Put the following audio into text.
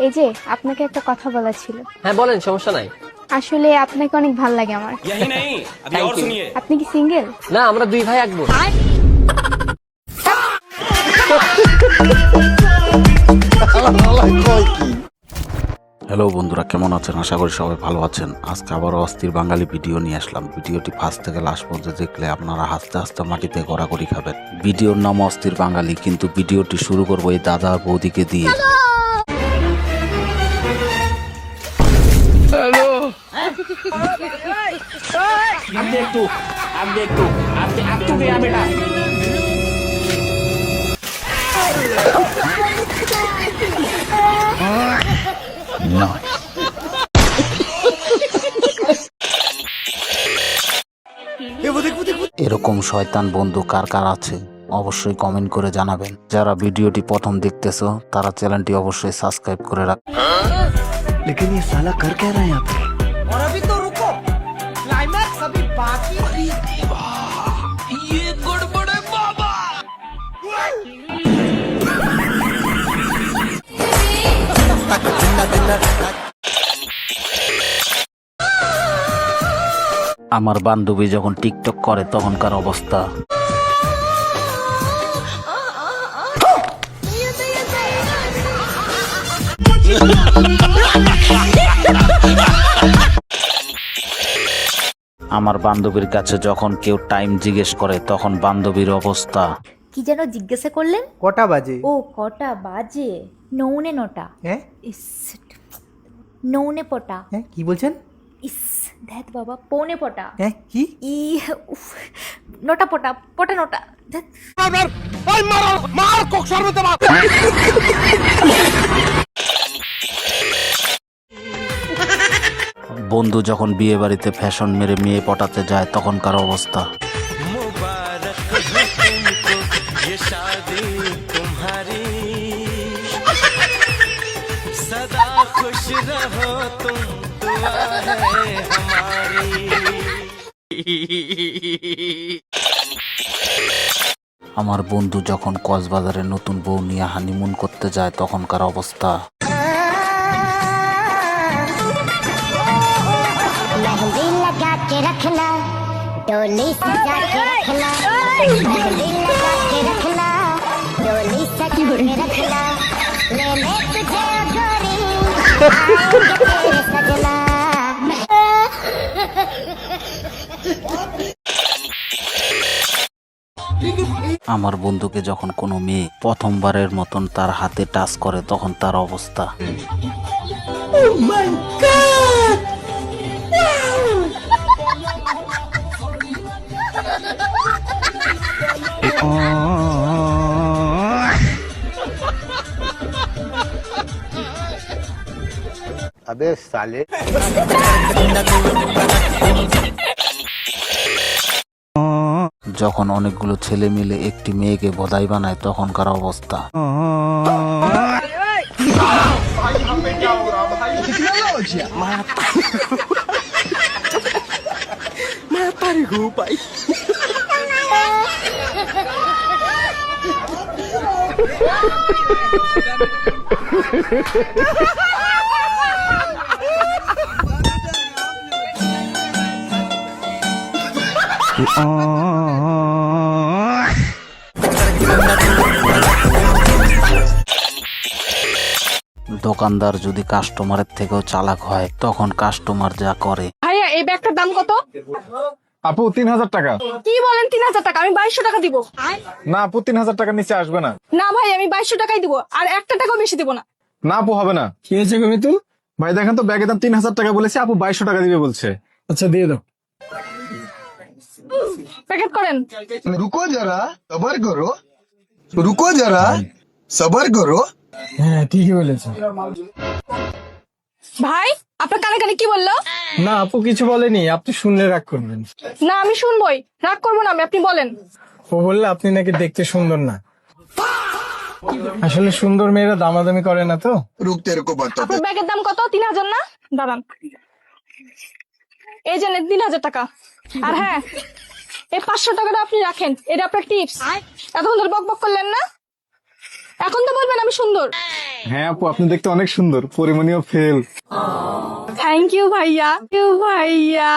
এই যে আপনাকে একটা কথা বলা ছিল। হ্যাঁ বলেন, সমস্যা নাই। আসলে আপনাকে অনেক ভালো লাগে আমার। यही नहीं अभी और सुनिए। আপনি কি সিঙ্গেল? না, আমরা দুই ভাই এক বোন। হ্যালো বন্ধুরা, কেমন আছেন? আশা করি সবাই ভালো আছেন। আজকে আবারও অস্থির বাঙালি ভিডিও নিয়ে আসলাম। ভিডিওটি ফার্স্ট থেকে লাস্ট পর্যন্ত দেখলে আপনারা হাসতে হাসতে মাটিতে গড়াগড়ি খাবেন। ভিডিওর নাম অস্থির বাঙালি, কিন্তু ভিডিওটি শুরু করবো এই দাদা আর বৌদিকে দিয়ে। अब तू गया बेटा। এরকম শয়তান বন্ধু কার কার আছে অবশ্যই কমেন্ট করে জানাবেন। যারা ভিডিওটি প্রথম দেখতেছো তারা চ্যানেলটি অবশ্যই সাবস্ক্রাইব করে রাখ। लेकिन ये साला कर क्या रहा है यहाँ पे? और अभी तो रुको, क्लाइमैक्स अभी बाकी ये गड़बड़ है बाबा। আমার বান্ধবী যখন টিকটক করে তখনকার অবস্থা। আমার বান্ধবীর কাছে যখন কেউ টাইম জিজ্ঞেস করে তখন বান্ধবীর অবস্থা। কি যেন জিজ্ঞাসা করলেন? কটা বাজে? ও কটা বাজে? নৌনে নটা। হ্যাঁ ইস, নৌনে পটা। হ্যাঁ কি বলছেন? ইস ধ্যাত বাবা, পৌনে পটা। হ্যাঁ কি? ই উফ, নটা পটা, পটা নটা। ধ্যাৎ। বন্ধু যখন বিয়ে বাড়িতে ফ্যাশন মেরে মেয়ে পটাতে যায় তখনকার অবস্থা। আমার বন্ধু যখন কক্সবাজারে নতুন বউ নিয়ে হানিমুন করতে যায় তখনকার অবস্থা। मेहंदी लगा के रखना, डोली सजा के रखना, मेहंदी लगा के रखना, डोली सजा के रखना, लेने तुझे गोरी आएंगे तेरे सजना। আমার বন্ধুকে যখন কোনো মেয়ে প্রথমবারের মতন তার হাতে টাচ করে তখন তার অবস্থা। अबे साले যখন অনেকগুলো ছেলে মিলে একটি মেয়েকে বধাই বানায় তখনকার অবস্থা। দোকানদার যদি কাস্টমারের থেকেও চালাক হয় তখন কাস্টমার যা করে। ভাইয়া এই ব্যাগটার দাম কত? আপু 3000 টাকা। কি বলেন 3000 টাকা? আমি 2200 টাকা দিব। না আপু 3000 টাকার নিচে আসবে না। না ভাই, আমি 2200 টাকাই দিব, আর একটা টাকাও বেশি দিব না। না আপু হবে না। কি হয়েছে গো মিতু? ভাই দেখেন তো, ব্যাগের দাম 3000 টাকা বলেছে, আপু 2200 টাকা দিবে বলছে। আচ্ছা দিয়ে দাও। প্যাকেট করেন। रुको जरा सबर करो, रुको जरा सबर करो। হ্যাঁ ঠিকই বলেছো। ভাই আপনার কানে কানে কি বললো? না আপু কিছু বলেনি, আপনি শুনলে রাগ করবেন। না আমি শুনবই, রাগ করবো না আমি, আপনি বলেন। ও বললে আপনি নাকি দেখতে সুন্দর না। আসলে সুন্দর মেয়েরা দামাদামি করে না তো। रुक तेरे को बताते। আপনার ব্যাগের দাম কত? 3000 না? দাঁড়ান, এই যে 3000 টাকা। আর হ্যাঁ, এই 500 টাকাটা আপনি রাখেন, এটা আপনার টিপস। এতক্ষণ ধরে বক বক করলেন না, এখন তো বলবেন আমি সুন্দর। হ্যাঁ আপু, আপনি দেখতে অনেক সুন্দর, পরিমণিও ফেল। থ্যাংক ইউ ভাইয়া। ভাইয়া